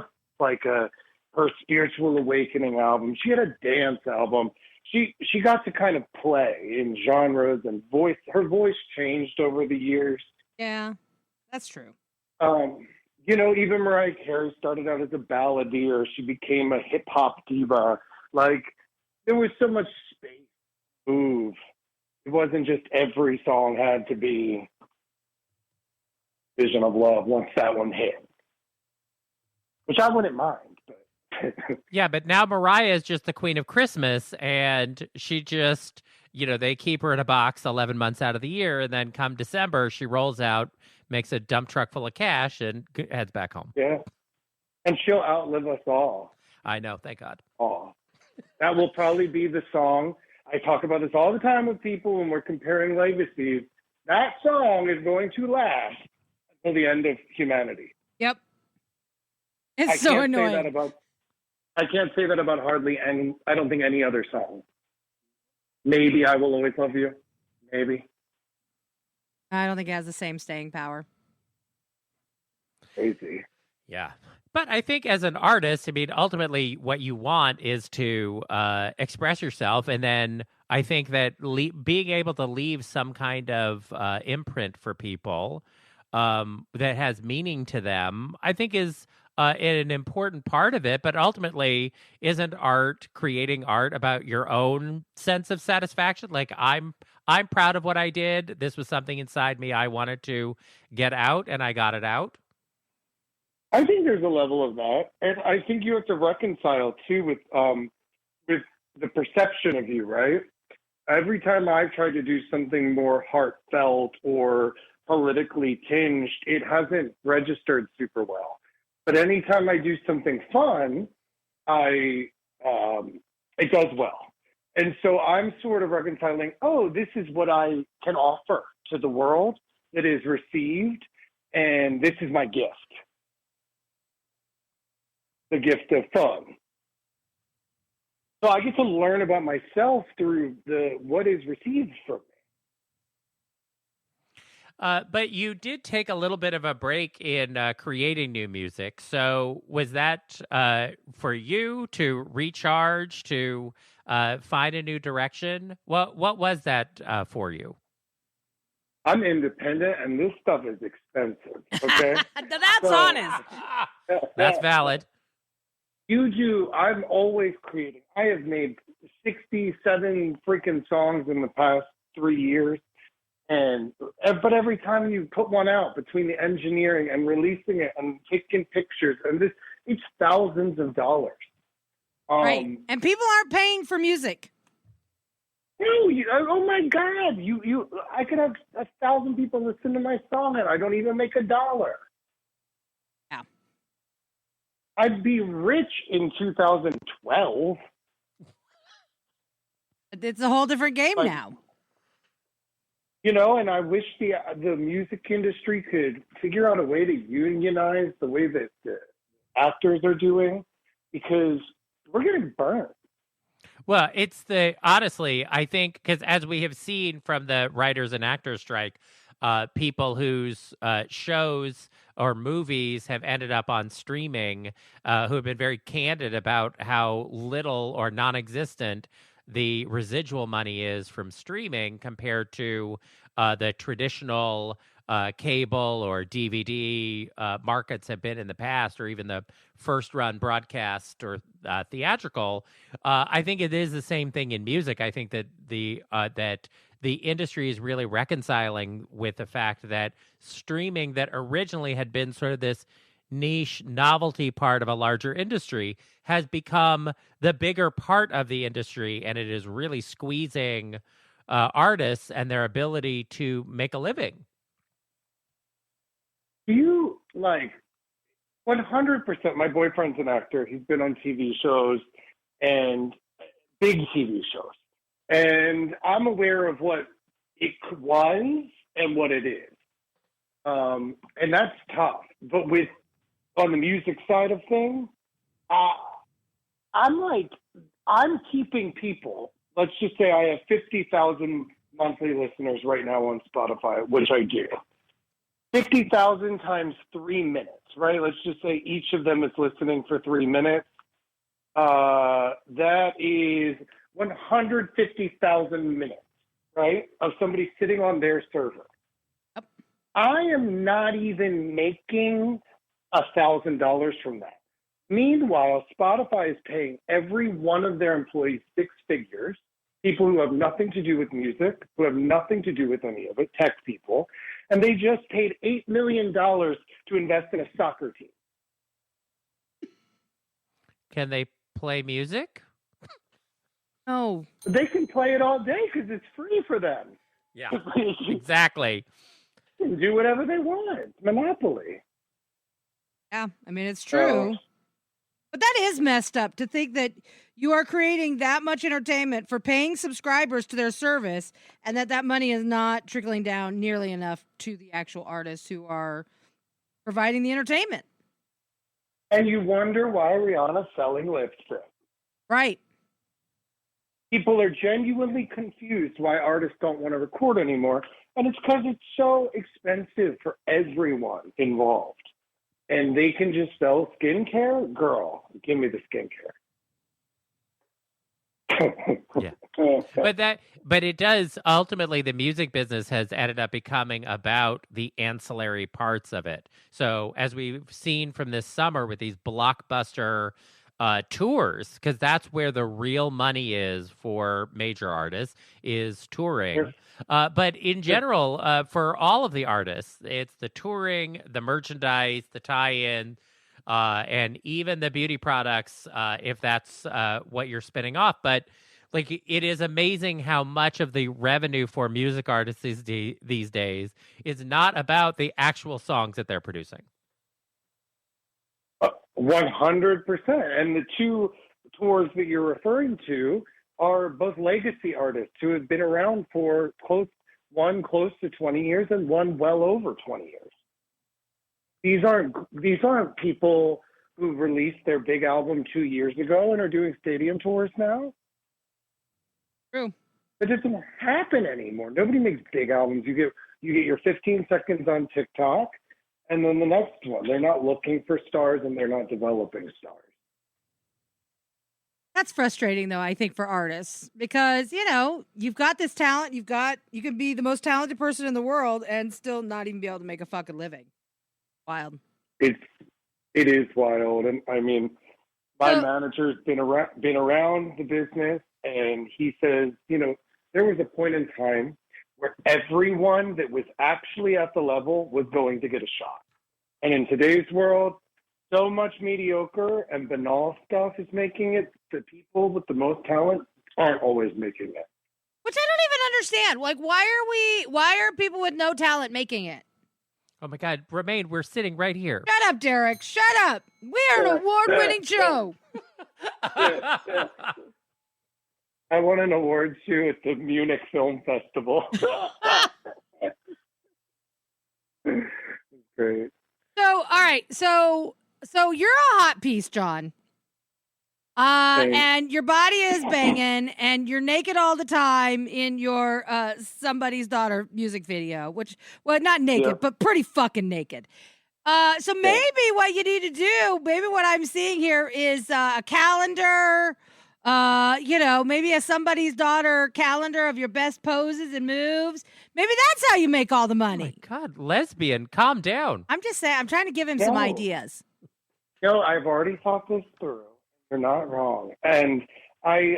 her spiritual awakening album. She had a dance album. She got to kind of play in genres and voice. Her voice changed over the years. Yeah, that's true. You know, even Mariah Carey started out as a balladeer. She became a hip hop diva. Like, there was so much space to move. It wasn't just every song had to be Vision of Love once that one hit, which I wouldn't mind. But Yeah, but now Mariah is just the queen of Christmas, and she just, they keep her in a box 11 months out of the year, and then come December, she rolls out, makes a dump truck full of cash, and heads back home. yeah, and she'll outlive us all. I know, thank God. Oh, that will probably be the song. I talk about this all the time with people when we're comparing legacies. That song is going to last until the end of humanity. Yep. It's so annoying. I can't say that about hardly any. I don't think any other song. Maybe I Will Always Love You. Maybe. I don't think it has the same staying power. Crazy. Yeah. But I think as an artist, I mean, ultimately what you want is to express yourself. And then I think that being able to leave some kind of imprint for people that has meaning to them, I think is an important part of it. But ultimately, isn't creating art about your own sense of satisfaction? Like, I'm proud of what I did. This was something inside me I wanted to get out, and I got it out. I think there's a level of that, and I think you have to reconcile too with the perception of you, right? Every time I've tried to do something more heartfelt or politically tinged, it hasn't registered super well. But anytime I do something fun, it does well. And so I'm sort of reconciling, this is what I can offer to the world that is received, and this is my gift. The gift of fun. So I get to learn about myself through what is received from me. But you did take a little bit of a break in creating new music. So was that for you to recharge, to find a new direction? What was that for you? I'm independent, and this stuff is expensive, okay? That's honest. That's valid. I'm always creating. I have made 67 freaking songs in the past 3 years. But every time you put one out, between the engineering and releasing it and taking pictures, and it's thousands of dollars. Right. And people aren't paying for music. No, oh my God. I could have 1,000 people listen to my song and I don't even make $1. Yeah. I'd be rich in 2012. It's a whole different game now. And I wish the music industry could figure out a way to unionize the way that the actors are doing, because we're getting burnt. Well, honestly, I think, because as we have seen from the writers and actors strike, people whose shows or movies have ended up on streaming, who have been very candid about how little or non-existent the residual money is from streaming compared to the traditional cable or DVD markets have been in the past, or even the first-run broadcast or theatrical. I think it is the same thing in music. I think that the industry is really reconciling with the fact that streaming, that originally had been sort of this niche novelty part of a larger industry, has become the bigger part of the industry, and it is really squeezing artists and their ability to make a living. Do you 100%? My boyfriend's an actor. He's been on TV shows and big TV shows. And I'm aware of what it was and what it is. And that's tough. But on the music side of things, I'm keeping people. Let's just say I have 50,000 monthly listeners right now on Spotify, which I do. 50,000 times 3 minutes, right? Let's just say each of them is listening for 3 minutes. That is 150,000 minutes, right, of somebody sitting on their server. Yep. I am not even making $1,000 from that. Meanwhile, Spotify is paying every one of their employees 6 figures, people who have nothing to do with music, who have nothing to do with any of it, tech people, and they just paid $8 million to invest in a soccer team. Can they play music? Oh, They can play it all day because it's free for them. Yeah, exactly. They can do whatever they want. Monopoly. yeah. I mean, it's true. But that is messed up to think that you are creating that much entertainment for paying subscribers to their service and that money is not trickling down nearly enough to the actual artists who are providing the entertainment. And you wonder why Rihanna's selling lipstick. Right. People are genuinely confused why artists don't want to record anymore. And it's because it's so expensive for everyone involved. And they can just sell skincare? Girl, give me the skincare. Yeah. But it does, ultimately, the music business has ended up becoming about the ancillary parts of it. So as we've seen from this summer with these blockbuster tours, because that's where the real money is for major artists, is touring. Sure. But in general, for all of the artists, it's the touring, the merchandise, the tie-in, and even the beauty products, if that's what you're spinning off. But like, it is amazing how much of the revenue for music artists these days is not about the actual songs that they're producing. 100%. And the two tours that you're referring to are both legacy artists who have been around for close to 20 years and one well over 20 years. These aren't people who released their big album 2 years ago and are doing stadium tours now. True. It doesn't happen anymore. Nobody makes big albums. You get your 15 seconds on TikTok, and then the next one. They're not looking for stars, and they're not developing stars. That's frustrating, though, I think, for artists, because, you've got this talent. You can be the most talented person in the world and still not even be able to make a fucking living. Wild. It is wild. And I mean, my manager's been around the business, and he says, there was a point in time where everyone that was actually at the level was going to get a shot. And in today's world, so much mediocre and banal stuff is making it. The people with the most talent aren't always making it. Which I don't even understand. Like, why are people with no talent making it? Oh my God, Romaine, we're sitting right here. Shut up, Derek. Shut up. We're an award-winning show. I won an award too at the Munich Film Festival. Great. So, all right. So you're a hot piece, John. And your body is banging, and you're naked all the time in your Somebody's Daughter music video, not naked, but pretty fucking naked. So maybe what you need to do, maybe what I'm seeing here is a calendar, maybe a Somebody's Daughter calendar of your best poses and moves. Maybe that's how you make all the money. Oh my God, lesbian, calm down. I'm just saying, I'm trying to give him some ideas. I've already thought this through. You're not wrong. And I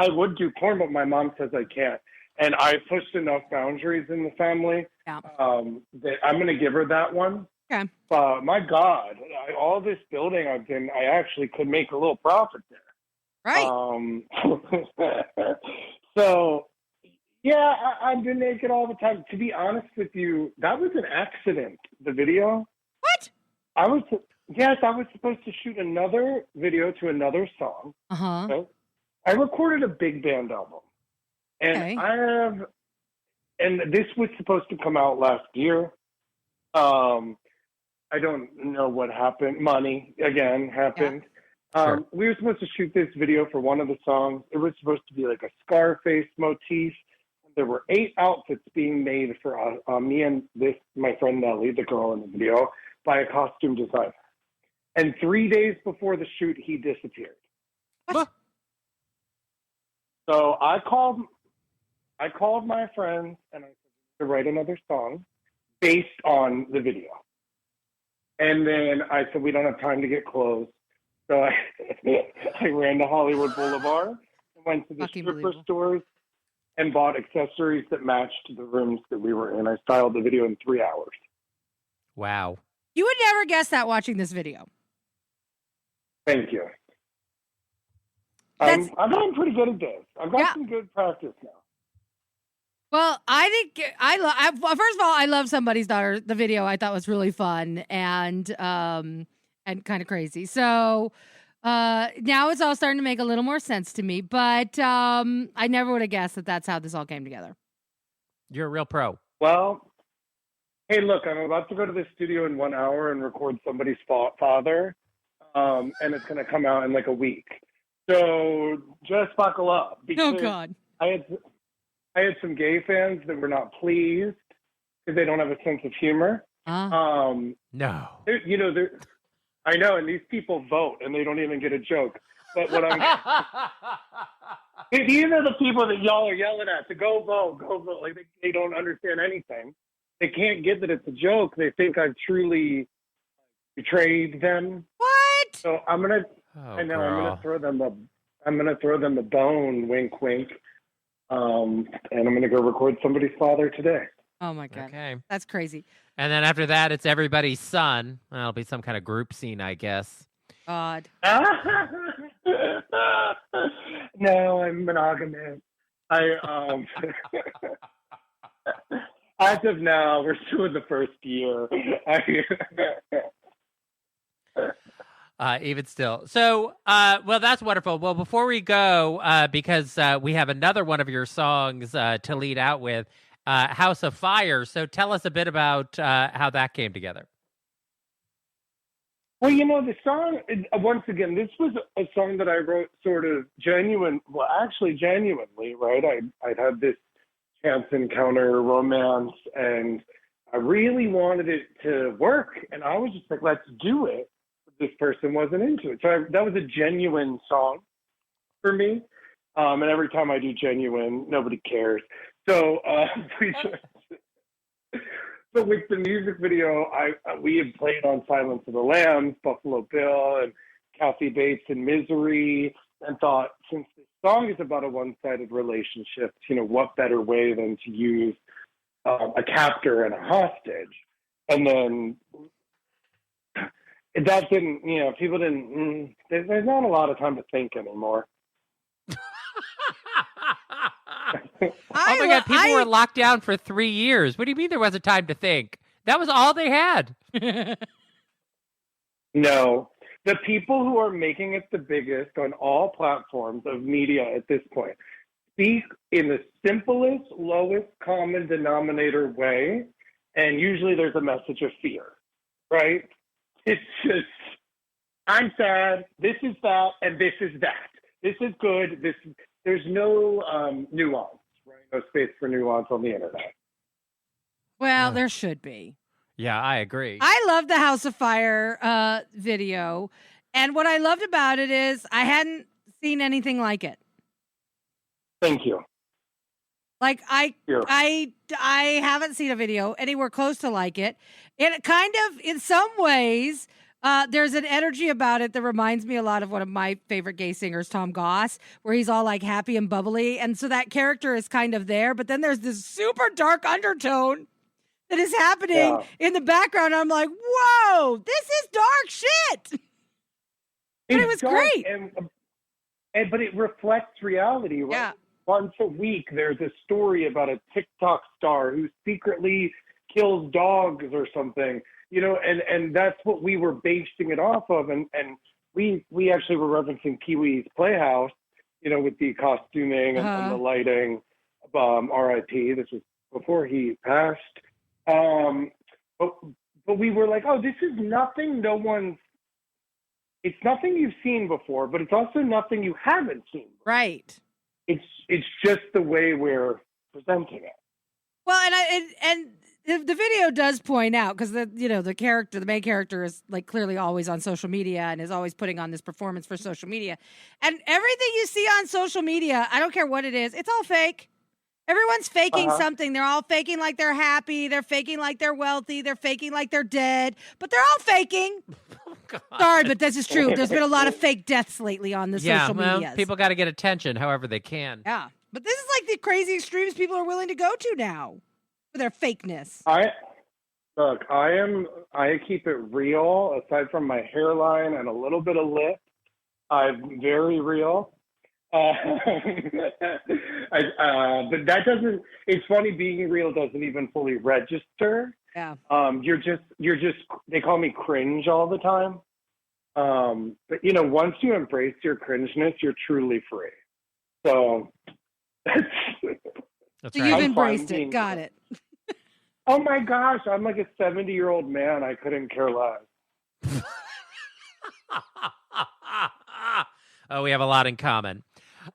would do porn, but my mom says I can't. And I pushed enough boundaries in the family that I'm going to give her that one. Okay. My God, all this building I've been, I actually could make a little profit there. Right. So, yeah, I've been naked all the time. To be honest with you, that was an accident, the video. What? I was supposed to shoot another video to another song. Uh-huh. Okay? I recorded a big band album. And and this was supposed to come out last year. I don't know what happened. Money, again, happened. Yeah. Sure. We were supposed to shoot this video for one of the songs. It was supposed to be like a Scarface motif. There were 8 outfits being made for me and my friend Nellie, the girl in the video, by a costume designer. And 3 days before the shoot, he disappeared. What? So I called my friends and I said to write another song based on the video. And then I said, we don't have time to get clothes. So I ran to Hollywood Boulevard and went to the Fucking stripper believable. stores and bought accessories that matched the rooms that we were in. I styled the video in 3 hours. Wow. You would never guess that watching this video. Thank you. That's- I've gotten pretty good at this. I've got Yeah. some good practice now. Well, I think first of all, I love Somebody's Daughter. The video I thought was really fun and kind of crazy. So now it's all starting to make a little more sense to me. But I never would have guessed that that's how this all came together. You're a real pro. Well, hey, look, I'm about to go to the studio in 1 hour and record somebody's father, and it's going to come out in like a week. So just buckle up. Oh God! I had some gay fans that were not pleased because they don't have a sense of humor. No. I know, and these people vote and they don't even get a joke. But what I'm these are the people that y'all are yelling at to go vote. Like they don't understand anything. They can't get that it's a joke. They think I've truly betrayed them. What? So I'm gonna I'm gonna throw them the bone, wink wink. And I'm gonna go record somebody's father today. Oh my God! Okay. That's crazy. And then after that, it's everybody's son. That'll be some kind of group scene, I guess. God. No, I'm monogamous. As of now, we're still in the first year. Even still. So, well, that's wonderful. Well, before we go, because we have another one of your songs to lead out with, House of Fire. So tell us a bit about how that came together. Well, the song, once again, this was a song that I wrote sort of genuinely, right? I'd had this chance encounter romance, and I really wanted it to work, and I was just like, let's do it. This person wasn't into it. So that was a genuine song for me. And every time I do genuine, nobody cares. So but with the music video, we had played on Silence of the Lambs, Buffalo Bill, and Kathy Bates in Misery, and thought, since this song is about a one-sided relationship, what better way than to use a captor and a hostage? And then that didn't, people didn't, there's not a lot of time to think anymore. Oh my God, people were locked down for 3 years. What do you mean there wasn't time to think? That was all they had. No. The people who are making it the biggest on all platforms of media at this point speak in the simplest, lowest common denominator way, and usually there's a message of fear, right? It's just, I'm sad, this is that, and this is that. This is good, there's no nuance, right? No space for nuance on the internet. Well, there should be. Yeah, I agree. I love the House of Fire video. And what I loved about it is I hadn't seen anything like it. Thank you. Like I Yeah. I haven't seen a video anywhere close to like it. And it kind of, in some ways, there's an energy about it that reminds me a lot of one of my favorite gay singers, Tom Goss, where he's all like happy and bubbly. And so that character is kind of there, but then there's this super dark undertone that is happening in the background. I'm like, whoa, this is dark shit. But it was dark, great. But it reflects reality, right? Yeah. Once a week, there's a story about a TikTok star who secretly kills dogs or something, and that's what we were basing it off of. And we actually were referencing Pee-wee's Playhouse, with the costuming and the lighting. R.I.P. This was before he passed. But we were like, oh, this is nothing it's nothing you've seen before, but it's also nothing you haven't seen before. Right. It's just the way we're presenting it. Well, and the video does point out, because the main character is like clearly always on social media and is always putting on this performance for social media, and everything you see on social media, I don't care what it is, it's all fake. Everyone's faking Uh-huh. something. They're all faking like they're happy. They're faking like they're wealthy. They're faking like they're dead. But they're all faking. Sorry, but this is true. There's been a lot of fake deaths lately on the social medias. People got to get attention however they can. Yeah. But this is like the crazy extremes people are willing to go to now for their fakeness. I keep it real. Aside from my hairline and a little bit of lip, I'm very real. But that doesn't. It's funny, being real doesn't even fully register. Yeah. You're just. They call me cringe all the time. But once you embrace your cringeness, you're truly free. So That's So right. you've I'm embraced fine it. Got it. oh my gosh, I'm like a 70-year-old man. I couldn't care less. Oh, we have a lot in common.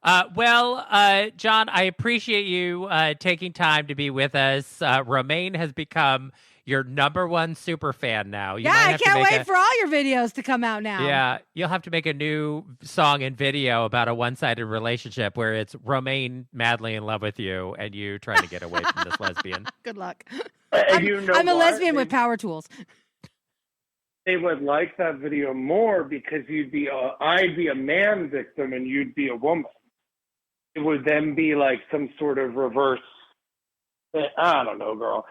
John, I appreciate you taking time to be with us. Romaine has become your number one super fan now. You might I have to can't make wait for all your videos to come out now. Yeah, you'll have to make a new song and video about a one-sided relationship where it's Romaine madly in love with you and you trying to get away from this lesbian. Good luck. And you know I'm a what? lesbian with power tools. They would like that video more because I'd be a man victim and you'd be a woman. It would then be like some sort of reverse. I don't know, girl.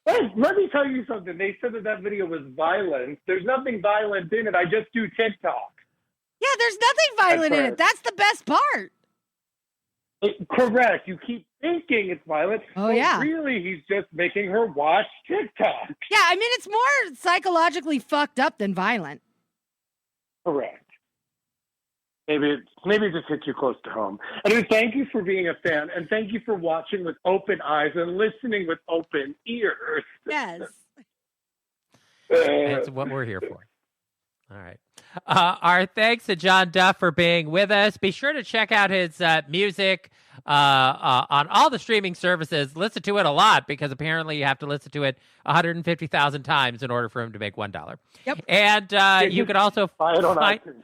Let me tell you something. They said that video was violent. There's nothing violent in it. I just do TikTok. Yeah, there's nothing violent in it. That's the best part. Correct. You keep thinking it's violent. Oh, but yeah. really, he's just making her watch TikTok. Yeah, I mean, it's more psychologically fucked up than violent. Correct. Maybe it just hits you close to home. And thank you for being a fan, and thank you for watching with open eyes and listening with open ears. Yes. That's what we're here for. All right. Our thanks to John Duff for being with us. Be sure to check out his music on all the streaming services. Listen to it a lot because apparently you have to listen to it 150,000 times in order for him to make $1. Yep. And you can also Buy it on iTunes.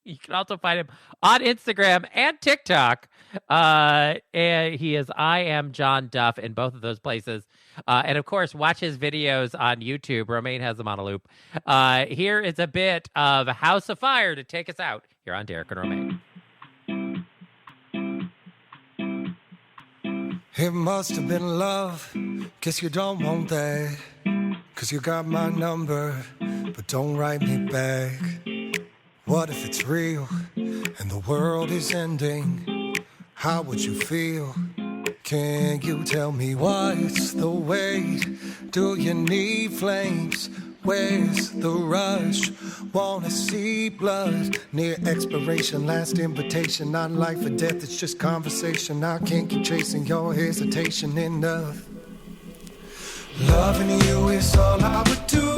You can also find him on Instagram and TikTok. And he is I Am John Duff in both of those places. And of course, watch his videos on YouTube. Romaine has them on a loop. Here is a bit of House of Fire to take us out here on Derek and Romaine. It must have been love. Guess you don't want that. 'Cause you got my number, but don't write me back. What if it's real and the world is ending? How would you feel? Can you tell me what's the wait? Do you need flames? Where's the rush? Wanna see blood near expiration, last invitation, not life or death, it's just conversation. I can't keep chasing your hesitation enough. Loving you is all I would do.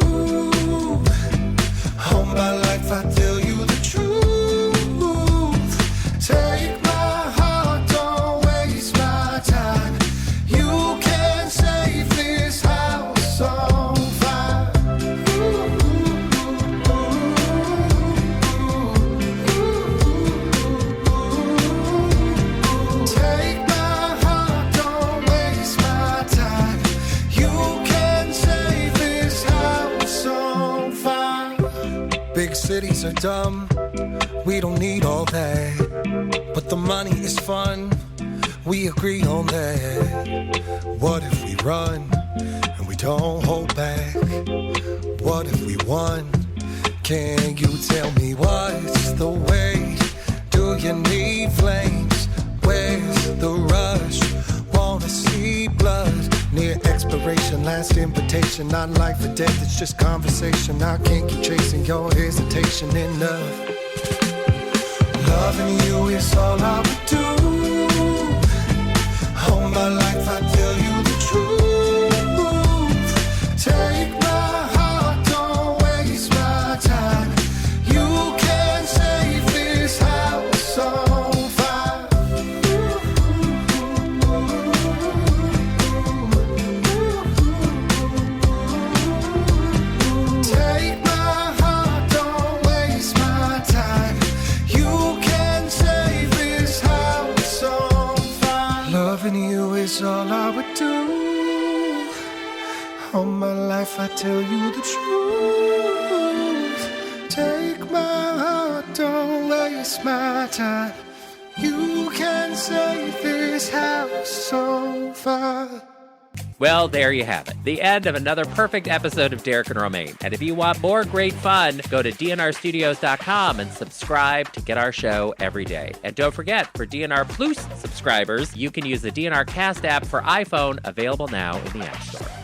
All my life I tell you the truth. Take my heart, don't waste my time. You can save this house on fire. Take my heart, don't waste my time. You can save this house on fire. Big cities are dumb, we don't need all that. But the money is fun, we agree on that. What if we run and we don't hold back? What if we won? Can you tell me what's the way? Do you need flames? Where's the rush? Wanna see blood near expiration, last invitation, not life or death, it's just conversation. I can't keep chasing your hesitation enough. Loving you is all I would do. All my life I tell you the truth. Take my heart, don't waste my time. You can save this house on fire. Take my heart, don't waste my time. if I tell you the truth? Take my heart, don't waste my time. You can save this house so far. Well, there you have it. The end of another perfect episode of Derek and Romaine. And if you want more great fun, go to dnrstudios.com and subscribe to get our show every day. And don't forget, for DNR Plus subscribers, you can use the DNR Cast app for iPhone, available now in the App Store.